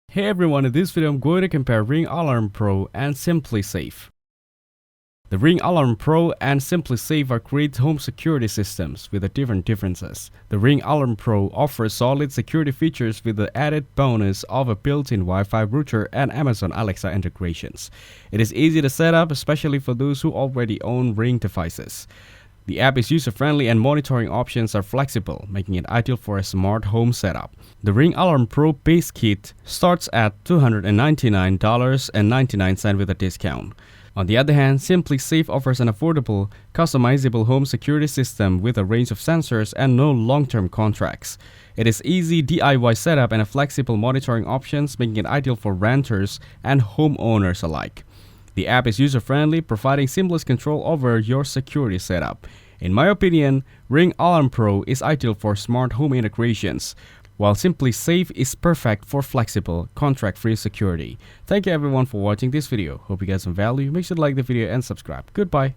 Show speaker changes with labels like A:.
A: Hey everyone, in this video I'm going to compare Ring Alarm Pro and SimpliSafe. The Ring Alarm Pro and SimpliSafe are great home security systems with different differences. The Ring Alarm Pro offers solid security features with the added bonus of a built-in Wi-Fi router and Amazon Alexa integrations. It is easy to set up, especially for those who already own Ring devices. The app is user-friendly and monitoring options are flexible, making it ideal for a smart home setup. The Ring Alarm Pro base kit starts at $299.99 with a discount. On the other hand, SimpliSafe offers an affordable, customizable home security system with a range of sensors and no long-term contracts. It is easy DIY setup and a flexible monitoring options, making it ideal for renters and homeowners alike. The app is user-friendly, providing seamless control over your security setup. In my opinion, Ring Alarm Pro is ideal for smart home integrations, while SimpliSafe is perfect for flexible, contract-free security. Thank you everyone for watching this video. Hope you got some value. Make sure to like the video and subscribe. Goodbye.